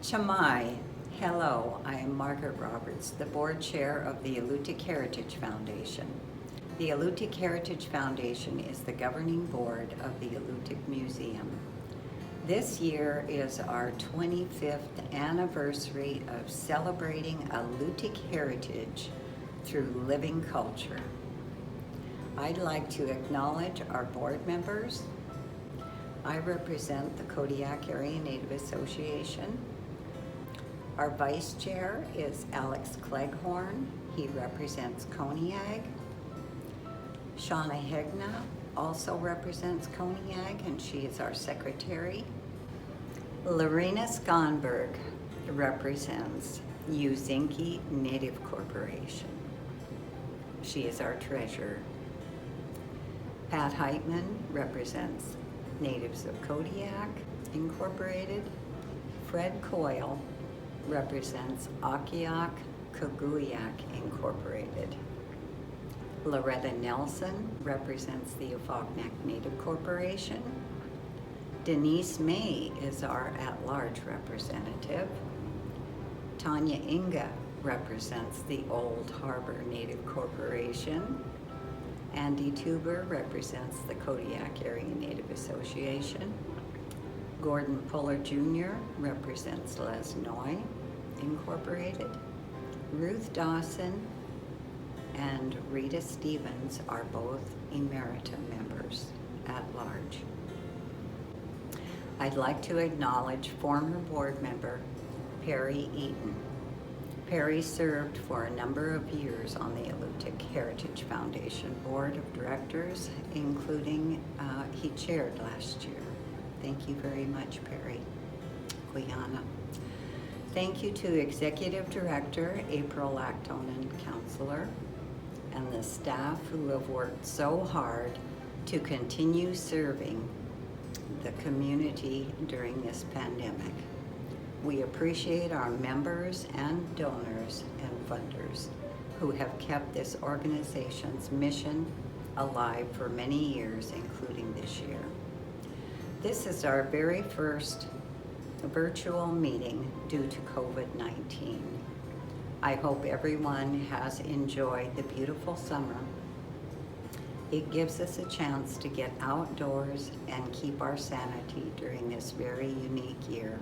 Chamai, hello, I am Margaret Roberts, the board chair of the Alutiiq Heritage Foundation. The Alutiiq Heritage Foundation is the governing board of the Alutiiq Museum. This year is our 25th anniversary of celebrating Alutiiq heritage through living culture. I'd like to acknowledge our board members. I represent the Kodiak Area Native Association. Our vice chair is Alex Cleghorn. He represents Koniag. Shauna Hegna also represents Koniag, and she is our secretary. Lorena Skonberg represents Uzinki Native Corporation. She is our treasurer. Pat Heitman represents Natives of Kodiak Incorporated. Fred Coyle represents Akiak Kaguyak Incorporated. Loretta Nelson represents the Afognak Native Corporation. Denise May is our at-large representative. Tanya Inga represents the Old Harbor Native Corporation. Andy Tuber represents the Kodiak Area Native Association. Gordon Puller Jr. represents Lesnoy Incorporated. Ruth Dawson and Rita Stevens are both emerita members at large. I'd like to acknowledge former board member Perry Eaton. Perry served for a number of years on the Alutiiq Heritage Foundation Board of Directors, including he chaired last year. Thank you very much, Perry. Quiana. Thank you to Executive Director April Lactonen, Counselor, and the staff who have worked so hard to continue serving the community during this pandemic. We appreciate our members and donors and funders who have kept this organization's mission alive for many years, including this year. This is our very first virtual meeting due to COVID-19. I hope everyone has enjoyed the beautiful summer. It gives us a chance to get outdoors and keep our sanity during this very unique year.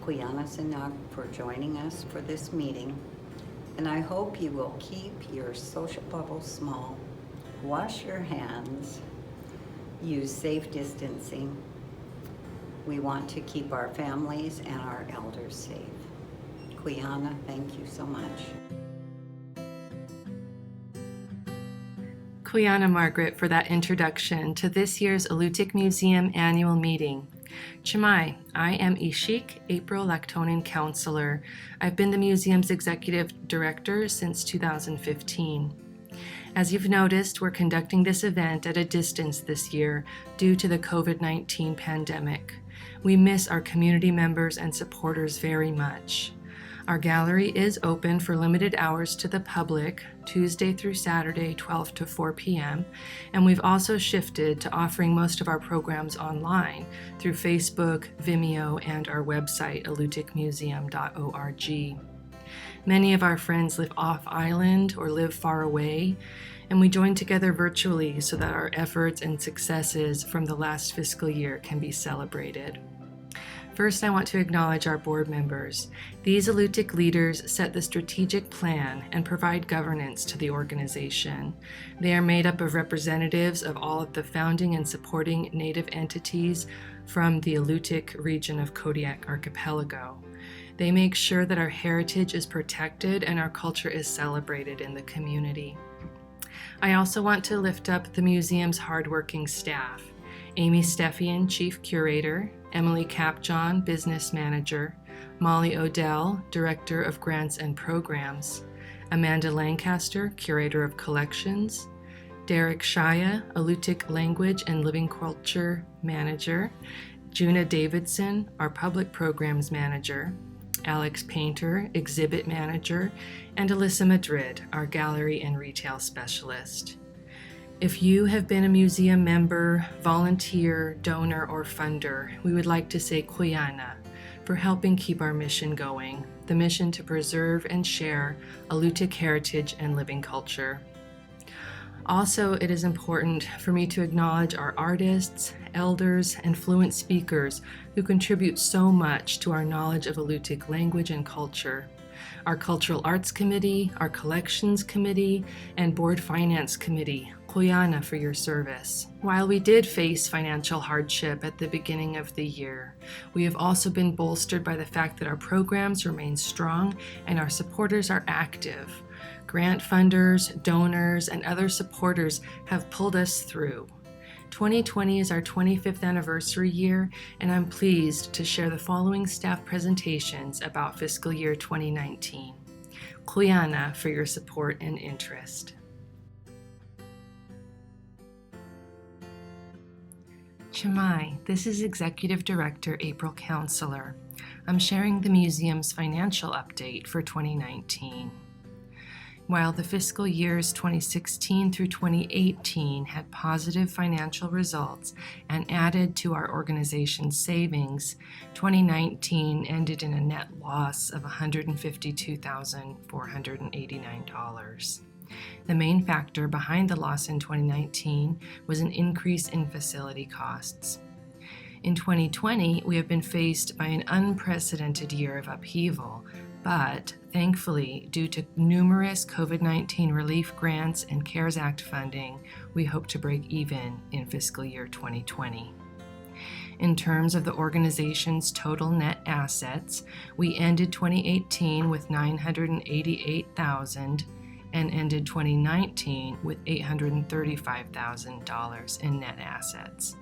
Quiana Sinag for joining us for this meeting, and I hope you will keep your social bubble small, wash your hands, use safe distancing. We want to keep our families and our elders safe. Quiana, thank you so much. Quiana Margaret for that introduction to this year's Alutiiq Museum annual meeting. Chamai, I am Ishik, April Lactonen Counselor. I've been the museum's executive director since 2015. As you've noticed, we're conducting this event at a distance this year due to the COVID-19 pandemic. We miss our community members and supporters very much. Our gallery is open for limited hours to the public, Tuesday through Saturday, 12 to 4 p.m., and we've also shifted to offering most of our programs online through Facebook, Vimeo, and our website, alutiiqmuseum.org. Many of our friends live off-island or live far away, and we join together virtually so that our efforts and successes from the last fiscal year can be celebrated. First, I want to acknowledge our board members. These Alutiiq leaders set the strategic plan and provide governance to the organization. They are made up of representatives of all of the founding and supporting Native entities from the Alutiiq region of Kodiak Archipelago. They make sure that our heritage is protected and our culture is celebrated in the community. I also want to lift up the museum's hardworking staff. Amy Steffian, Chief Curator, Emily Capjohn, Business Manager, Molly Odell, Director of Grants and Programs, Amanda Lancaster, Curator of Collections, Derek Shaya, Alutiiq Language and Living Culture Manager, Juna Davidson, our Public Programs Manager, Alex Painter, Exhibit Manager, and Alyssa Madrid, our Gallery and Retail Specialist. If you have been a museum member, volunteer, donor, or funder, we would like to say Quiana for helping keep our mission going, the mission to preserve and share Alutiiq heritage and living culture. Also, it is important for me to acknowledge our artists, elders, and fluent speakers who contribute so much to our knowledge of Alutiiq language and culture. Our Cultural Arts Committee, our Collections Committee, and Board Finance Committee, Kuyana for your service. While we did face financial hardship at the beginning of the year, we have also been bolstered by the fact that our programs remain strong and our supporters are active. Grant funders, donors, and other supporters have pulled us through. 2020 is our 25th anniversary year, and I'm pleased to share the following staff presentations about fiscal year 2019. Kuyana for your support and interest. Chimai, this is Executive Director April Counselor. I'm sharing the museum's financial update for 2019. While the fiscal years 2016 through 2018 had positive financial results and added to our organization's savings, 2019 ended in a net loss of $152,489. The main factor behind the loss in 2019 was an increase in facility costs. In 2020, we have been faced by an unprecedented year of upheaval, but thankfully, due to numerous COVID-19 relief grants and CARES Act funding, we hope to break even in fiscal year 2020. In terms of the organization's total net assets, we ended 2018 with $988,000 and ended 2019 with $835,000 in net assets.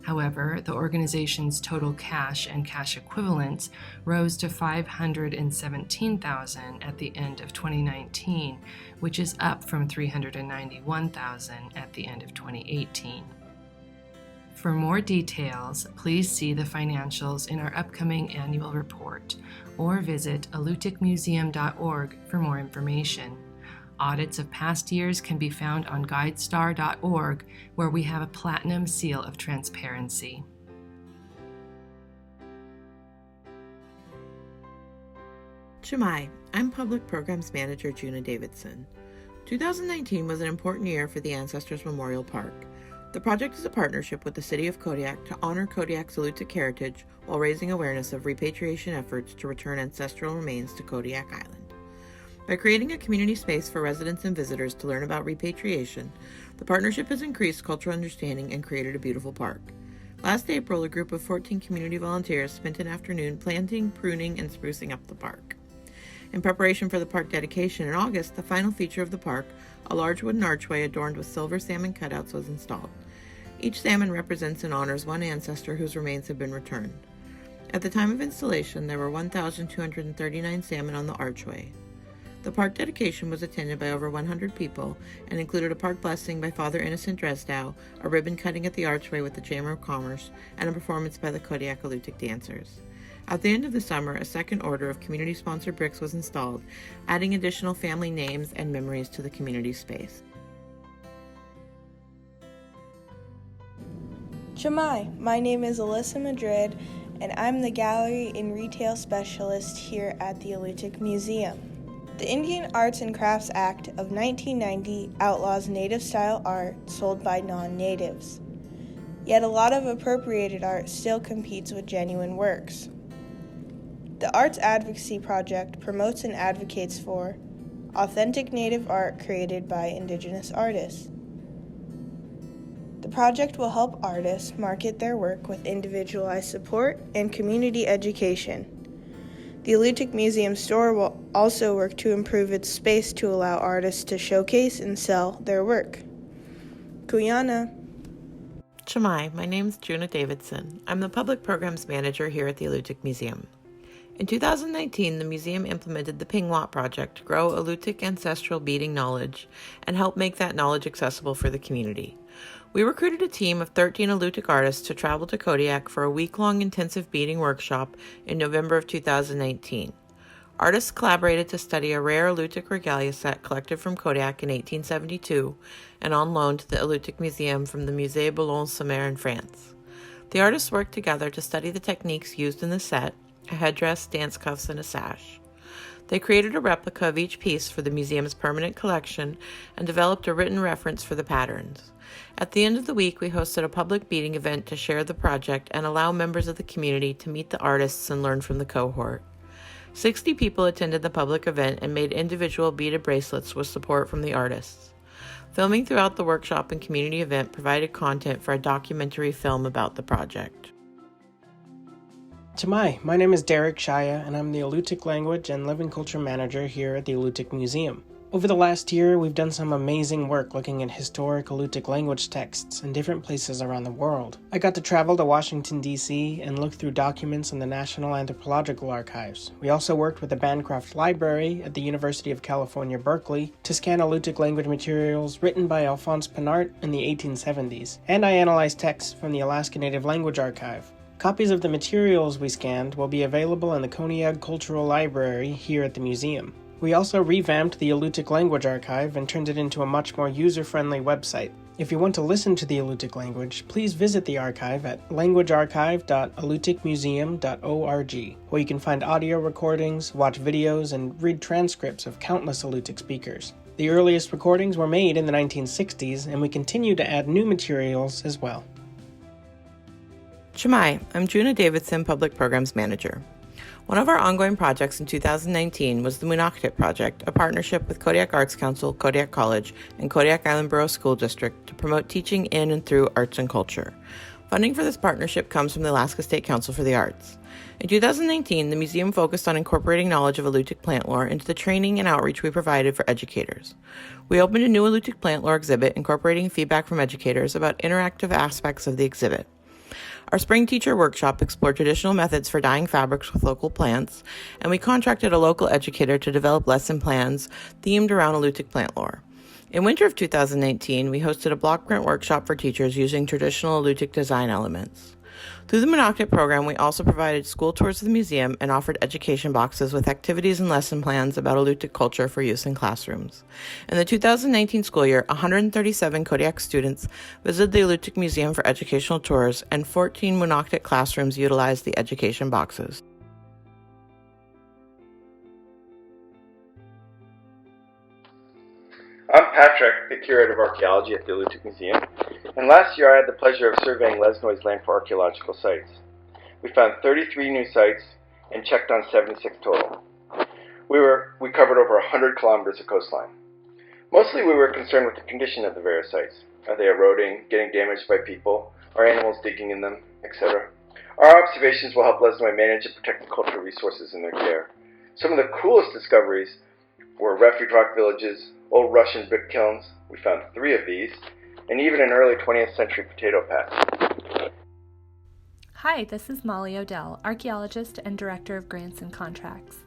However, the organization's total cash and cash equivalents rose to $517,000 at the end of 2019, which is up from $391,000 at the end of 2018. For more details, please see the financials in our upcoming annual report or visit alutiiqmuseum.org for more information. Audits of past years can be found on guidestar.org, where we have a platinum seal of transparency. Chimai, I'm Public Programs Manager Juna Davidson. 2019 was an important year for the Ancestors Memorial Park. The project is a partnership with the City of Kodiak to honor Kodiak's Alutiiq heritage while raising awareness of repatriation efforts to return ancestral remains to Kodiak Island. By creating a community space for residents and visitors to learn about repatriation, the partnership has increased cultural understanding and created a beautiful park. Last April, a group of 14 community volunteers spent an afternoon planting, pruning, and sprucing up the park. In preparation for the park dedication in August, the final feature of the park, a large wooden archway adorned with silver salmon cutouts, was installed. Each salmon represents and honors one ancestor whose remains have been returned. At the time of installation, there were 1,239 salmon on the archway. The park dedication was attended by over 100 people and included a park blessing by Father Innocent Dresdow, a ribbon cutting at the archway with the Chamber of Commerce, and a performance by the Kodiak Alutiiq dancers. At the end of the summer, a second order of community-sponsored bricks was installed, adding additional family names and memories to the community space. Chimai, my name is Alyssa Madrid, and I'm the Gallery and Retail Specialist here at the Alutiiq Museum. The Indian Arts and Crafts Act of 1990 outlaws native-style art sold by non-natives. Yet a lot of appropriated art still competes with genuine works. The Arts Advocacy Project promotes and advocates for authentic native art created by Indigenous artists. The project will help artists market their work with individualized support and community education. The Alutiiq Museum store will also work to improve its space to allow artists to showcase and sell their work. Kuyana. Chimai, my name is Juna Davidson. I'm the Public Programs Manager here at the Alutiiq Museum. In 2019, the museum implemented the Pingwat project to grow Alutiiq ancestral beading knowledge and help make that knowledge accessible for the community. We recruited a team of 13 Alutiiq artists to travel to Kodiak for a week-long intensive beading workshop in November of 2019. Artists collaborated to study a rare Alutiiq regalia set collected from Kodiak in 1872 and on loan to the Alutiiq Museum from the Musée Boulogne-Sommer in France. The artists worked together to study the techniques used in the set, a headdress, dance cuffs, and a sash. They created a replica of each piece for the museum's permanent collection and developed a written reference for the patterns. At the end of the week, we hosted a public meeting event to share the project and allow members of the community to meet the artists and learn from the cohort. 60 people attended the public event and made individual beaded bracelets with support from the artists. Filming throughout the workshop and community event provided content for a documentary film about the project. Tumai, my name is Derek Shaya, and I'm the Alutiiq Language and Living Culture Manager here at the Alutiiq Museum. Over the last year, we've done some amazing work looking at historic Alutiiq language texts in different places around the world. I got to travel to Washington, D.C. and look through documents in the National Anthropological Archives. We also worked with the Bancroft Library at the University of California, Berkeley, to scan Alutiiq language materials written by Alphonse Pinart in the 1870s, and I analyzed texts from the Alaska Native Language Archive. Copies of the materials we scanned will be available in the Koniag Cultural Library here at the museum. We also revamped the Alutiiq Language Archive and turned it into a much more user-friendly website. If you want to listen to the Alutiiq language, please visit the archive at languagearchive.alutiiqmuseum.org, where you can find audio recordings, watch videos, and read transcripts of countless Alutiiq speakers. The earliest recordings were made in the 1960s, and we continue to add new materials as well. Shemai, I'm Juna Davidson, Public Programs Manager. One of our ongoing projects in 2019 was the Munaktit Project, a partnership with Kodiak Arts Council, Kodiak College, and Kodiak Island Borough School District to promote teaching in and through arts and culture. Funding for this partnership comes from the Alaska State Council for the Arts. In 2019, the museum focused on incorporating knowledge of Alutiiq plant lore into the training and outreach we provided for educators. We opened a new Alutiiq plant lore exhibit incorporating feedback from educators about interactive aspects of the exhibit. Our spring teacher workshop explored traditional methods for dyeing fabrics with local plants, and we contracted a local educator to develop lesson plans themed around Alutiiq plant lore. In winter of 2019, we hosted a block grant workshop for teachers using traditional Alutiiq design elements. Through the Munaktit program, we also provided school tours of the museum and offered education boxes with activities and lesson plans about Alutiiq culture for use in classrooms. In the 2019 school year, 137 Kodiak students visited the Alutiiq Museum for educational tours, and 14 Munaktit classrooms utilized the education boxes. I'm Patrick, the Curator of Archaeology at the Alutiiq Museum, and last year I had the pleasure of surveying Lesnoy's land for archaeological sites. We found 33 new sites and checked on 76 total. We covered over 100 kilometers of coastline. Mostly we were concerned with the condition of the various sites. Are they eroding, getting damaged by people, are animals digging in them, etc.? Our observations will help Lesnoy manage and protect the cultural resources in their care. Some of the coolest discoveries were refuge rock villages, old Russian brick kilns, we found 3 of these, and even an early 20th century potato patch. Hi, this is Molly Odell, archaeologist and director of grants and contracts.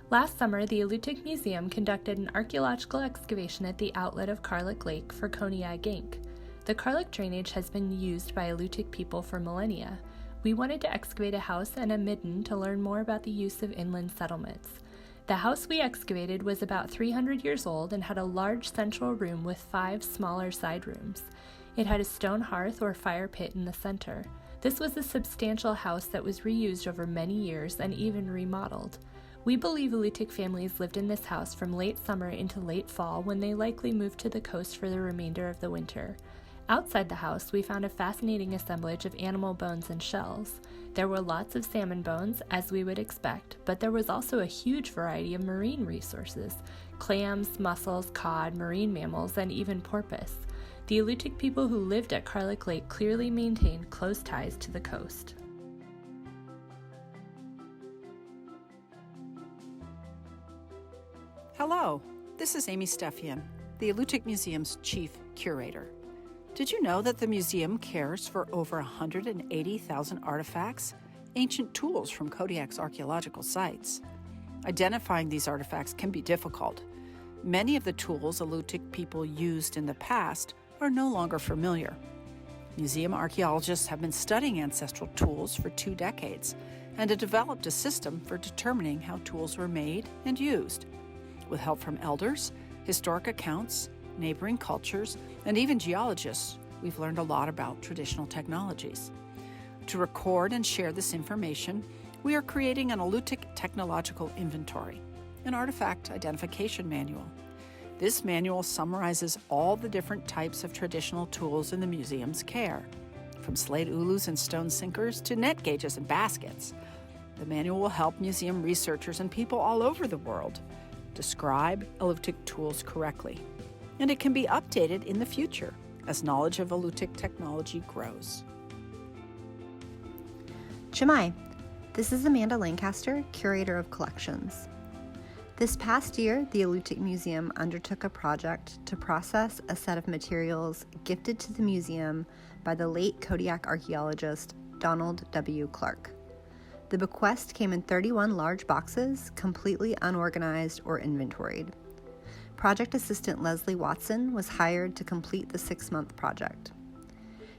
Last summer, the Alutiiq Museum conducted an archaeological excavation at the outlet of Carlick Lake for Koniag Inc. The Carlick drainage has been used by Alutiiq people for millennia. We wanted to excavate a house and a midden to learn more about the use of inland settlements. The house we excavated was about 300 years old and had a large central room with 5 smaller side rooms. It had a stone hearth or fire pit in the center. This was a substantial house that was reused over many years and even remodeled. We believe Alutiiq families lived in this house from late summer into late fall, when they likely moved to the coast for the remainder of the winter. Outside the house, we found a fascinating assemblage of animal bones and shells. There were lots of salmon bones, as we would expect, but there was also a huge variety of marine resources: clams, mussels, cod, marine mammals, and even porpoise. The Alutiiq people who lived at Carlick Lake clearly maintained close ties to the coast. Hello, this is Amy Steffian, the Alutiiq Museum's Chief Curator. Did you know that the museum cares for over 180,000 artifacts, ancient tools from Kodiak's archaeological sites? Identifying these artifacts can be difficult. Many of the tools Alutiiq people used in the past are no longer familiar. Museum archaeologists have been studying ancestral tools for 2 decades and have developed a system for determining how tools were made and used. With help from elders, historic accounts, neighboring cultures, and even geologists, we've learned a lot about traditional technologies. To record and share this information, we are creating an Alutiiq Technological Inventory, an artifact identification manual. This manual summarizes all the different types of traditional tools in the museum's care, from slate ulus and stone sinkers to net gauges and baskets. The manual will help museum researchers and people all over the world describe Alutiiq tools correctly, and it can be updated in the future as knowledge of Alutiiq technology grows. Chimai, this is Amanda Lancaster, Curator of Collections. This past year, the Alutiiq Museum undertook a project to process a set of materials gifted to the museum by the late Kodiak archaeologist Donald W. Clark. The bequest came in 31 large boxes, completely unorganized or inventoried. Project assistant Leslie Watson was hired to complete the 6-month project.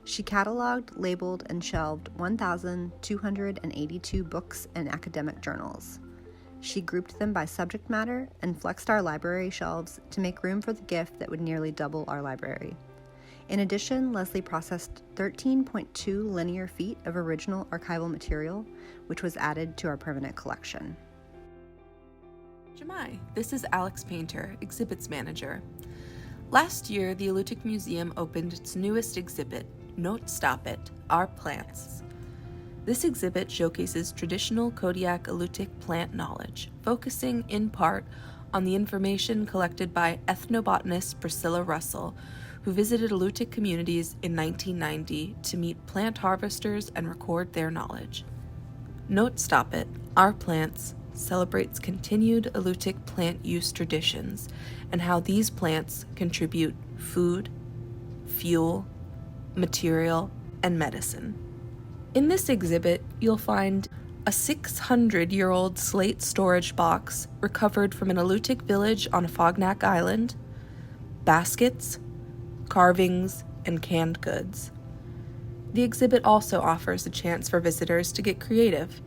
She cataloged, labeled, and shelved 1,282 books and academic journals. She grouped them by subject matter and flexed our library shelves to make room for the gift that would nearly double our library. In addition, Leslie processed 13.2 linear feet of original archival material, which was added to our permanent collection. Jemai, this is Alex Painter, Exhibits Manager. Last year, the Alutiiq Museum opened its newest exhibit, Note Stop It, Our Plants. This exhibit showcases traditional Kodiak Alutiiq plant knowledge, focusing in part on the information collected by ethnobotanist Priscilla Russell, who visited Alutiiq communities in 1990 to meet plant harvesters and record their knowledge. Note Stop It, Our Plants celebrates continued Alutiiq plant use traditions and how these plants contribute food, fuel, material, and medicine. In this exhibit, you'll find a 600-year-old slate storage box recovered from an Alutiiq village on Fognak Island, baskets, carvings, and canned goods. The exhibit also offers a chance for visitors to get creative.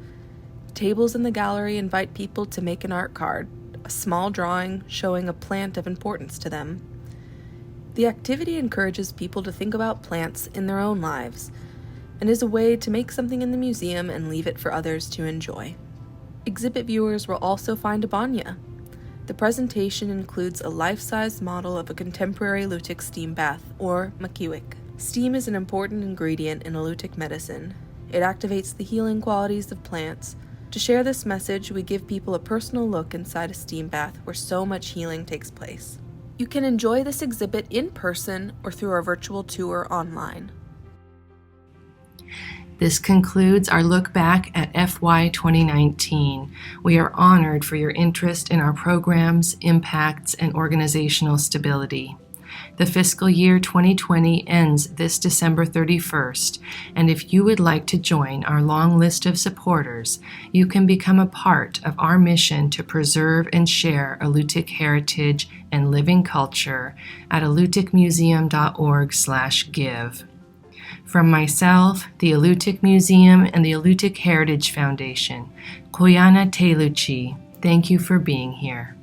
Tables in the gallery invite people to make an art card, a small drawing showing a plant of importance to them. The activity encourages people to think about plants in their own lives, and is a way to make something in the museum and leave it for others to enjoy. Exhibit viewers will also find a banya. The presentation includes a life-size model of a contemporary Alutiiq steam bath, or makiwik. Steam is an important ingredient in Alutiiq medicine. It activates the healing qualities of plants. To share this message, we give people a personal look inside a steam bath where so much healing takes place. You can enjoy this exhibit in person or through our virtual tour online. This concludes our look back at FY 2019. We are honored for your interest in our programs, impacts, and organizational stability. The fiscal year 2020 ends this December 31st, and if you would like to join our long list of supporters, you can become a part of our mission to preserve and share Alutiiq heritage and living culture at alutiiqmuseum.org/give. From myself, the Alutiiq Museum, and the Alutiiq Heritage Foundation, Koyana Teluchi, thank you for being here.